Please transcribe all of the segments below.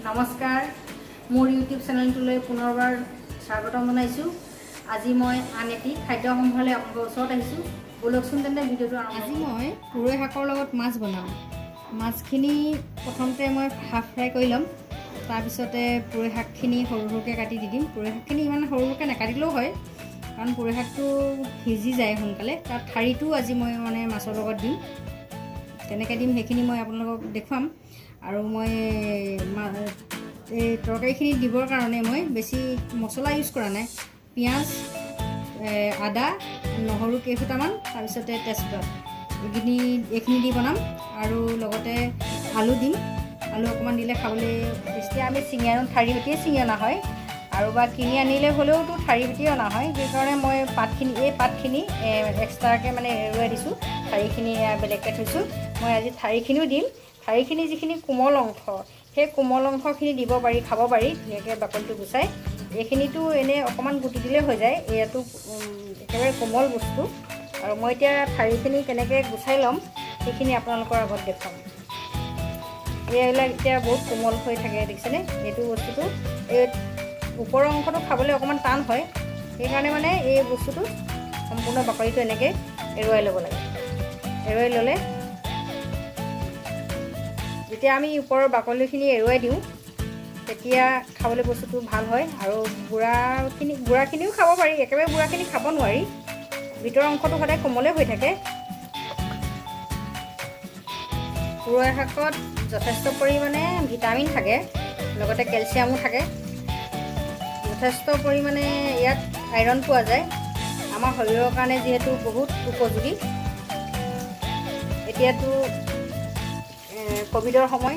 নমস্কাৰ মোৰ ইউটিউব চেনেলটোলৈ পুনৰবাৰ স্বাগতম জনাইছোঁ। আজি মই আন এটি খাদ্য সম্ভাৰলৈ আপোনালোকৰ ওচৰত আহিছোঁ। বলকচোন তেন্তে ভিডিঅ'টো আজি মই পুৰৈ শাকৰ লগত মাছ বনাম। মাছখিনি প্ৰথমতে মই হাফ ফ্ৰাই কৰি ল'ম। তাৰপিছতে পুৰৈ শাকখিনি সৰু সৰুকৈ কাটি দি দিম। পুৰৈ শাকখিনি ইমান সৰু সৰুকৈ নাকাটিলেও হয়, কাৰণ পুৰৈ শাকটো সিজি যায় সোনকালে। তাৰ ঠাৰিটো আজি মই মাছৰ লগত দিম। কেনেকৈ দিম সেইখিনি মই আপোনালোকক দেখুৱাম। আৰু মই এই তৰকাৰীখিনি দিবৰ কাৰণে মই বেছি মছলা ইউজ কৰা নাই। পিঁয়াজ, আদা, নহৰু কেইফুটামান, তাৰপিছতে তেজপাত, এইখিনি দি বনাম। আৰু লগতে আলু দিম। আলু অকণমান দিলে খাবলৈ বেছিকৈ আমি ছিঙি আনো, ঠাৰি সৈতেই ছিঙি অনা হয়, আৰু বা কিনি আনিলে হ'লেওতো ঠাৰি সৈতেই অনা হয়। সেইকাৰণে মই এই পাতখিনি এক্সট্ৰাকৈ এৰুৱাই দিছোঁ। ঠাৰিখিনি বেলেগকৈ থৈছোঁ। মই আজি ঠাৰিখিনিও দিম। ঠাৰিখিনি যিখিনি কোমল অংশ, সেই কোমল অংশখিনি দিব পাৰি, খাব পাৰি ধুনীয়াকৈ বাকলিটো গুচাই। এইখিনিতো এনেই অকণমান গুটি দিলে হৈ যায়, এয়াতো একেবাৰে কোমল বস্তু। আৰু মই এতিয়া ঠাৰিখিনি কেনেকৈ গুচাই ল'ম সেইখিনি আপোনালোকৰ আগত দেখুৱাম। এইবিলাক এতিয়া বহুত কোমল হৈ থাকে, দেখিছেনে? এইটো বস্তুটো এই ওপৰৰ অংশটো খাবলৈ অকণমান টান হয়। সেইকাৰণে এই বস্তুটো সম্পূৰ্ণ বাকলিটো এনেকৈ এৰুৱাই ল'ব লাগে। এৰুৱাই ল'লে যেতিয়া আমি ওপৰৰ বাকলিখিনি এৰুৱাই দিওঁ তেতিয়া খাবলৈ বস্তুটো ভাল হয়। আৰু বুঢ়াখিনিও খাব পাৰি, একেবাৰে বুঢ়াখিনি খাব নোৱাৰি। ভিতৰৰ অংশটো সদায় কোমলে হৈ থাকে। পুৰৈ শাকত যথেষ্ট পৰিমাণে ভিটামিন থাকে, লগতে কেলছিয়ামো থাকে। যথেষ্ট পৰিমাণে ইয়াত আইৰণ পোৱা যায়। আমাৰ শৰীৰৰ কাৰণে যিহেতু বহুত উপযোগী। এতিয়াতো ক'ভিডৰ সময়,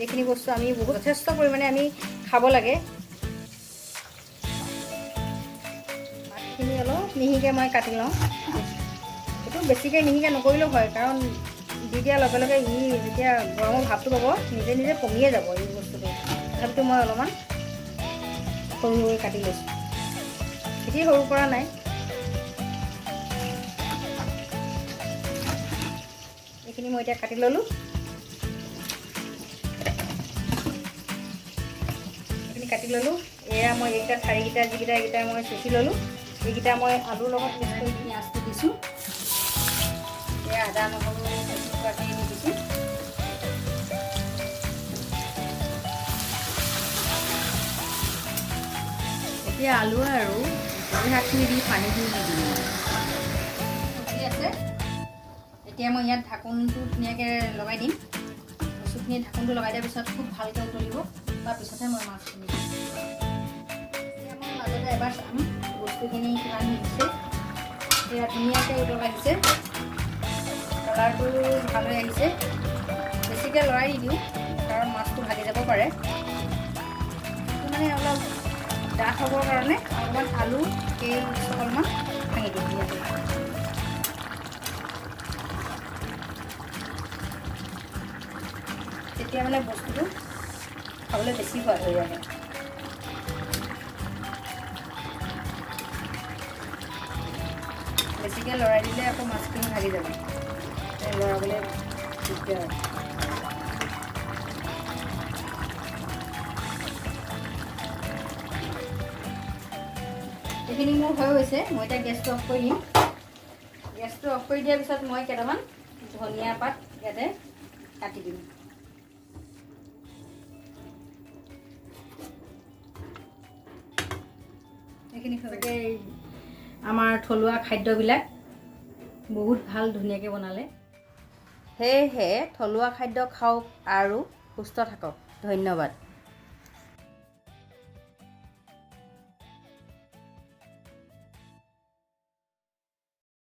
এইখিনি বস্তু আমি যথেষ্ট পৰিমাণে আমি খাব লাগে। মাছখিনি অলপ মিহিকৈ মই কাটি লওঁ। এইটো বেছিকৈ মিহিকৈ নকৰিলেও হয়, কাৰণ দি দিয়াৰ লগে লগে যেতিয়া গৰমৰ ভাৱটো পাব নিজে নিজে কমিয়ে যাব এই বস্তুটো। তথাপিতো মই অলপমান সৰু সৰুকৈ কাটি লৈছোঁ। বেছি সৰু কৰা নাই। এইখিনি মই এতিয়া কাটি ল'লোঁ। কাটি ল'লোঁ। এয়া মই এইকেইটা ঠাৰিকেইটা যিকেইটা মই চুচি ল'লোঁ, এইকেইটা মই আলুৰ লগত মিক্স কৰি পিঁয়াজটো দিছোঁ। এয়া আদা নহৰু কেঁচুৱাখিনি দি দিছোঁ। এতিয়া আলু আৰু পুৰৈ শাকখিনি দি পানীখিনি দি দিম। ঠিক আছে, এতিয়া মই ইয়াত ঢাকোনটো ধুনীয়াকৈ লগাই দিম। বস্তুখিনি ঢাকোনটো লগাই দিয়াৰ পিছত খুব ভালকৈ উতলিব। তাৰপিছতহে মই মাছখিনি দিম। এতিয়া মই মাজতে এবাৰ চাম বস্তুখিনি কিমান সিজিছে। এতিয়া ধুনীয়াকৈ উতল আহিছে, কালাৰটো ভাল হৈ আহিছে। বেছিকৈ লৰাই দিওঁ, কাৰণ মাছটো ভাগি যাব পাৰে। এইটো অলপ ডাঠ হ'বৰ কাৰণে অলপমান আলু অলপমান ভাঙি দিম ইয়াতে। তেতিয়া বস্তুটো খাবলৈ বেছি সোৱাদ হৈ আহে। বেছিকৈ লৰাই দিলে আকৌ মাছখিনি ভাগি যাব, লৰাবলৈ দিগদাৰ। এইখিনি মোৰ হৈ গৈছে। মই এতিয়া গেছটো অফ কৰি দিম। গেছটো অফ কৰি দিয়াৰ পিছত মই কেইটামান ধনিয়া পাত ইয়াতে কাটি দিম। এইখিনি সঁচাকৈ আমাৰ থলুৱা খাদ্যবিলাক বহুত ভাল, ধুনীয়াকৈ বনালে। সেয়েহে থলুৱা খাদ্য খাওক আৰু সুস্থ থাকক। ধন্যবাদ।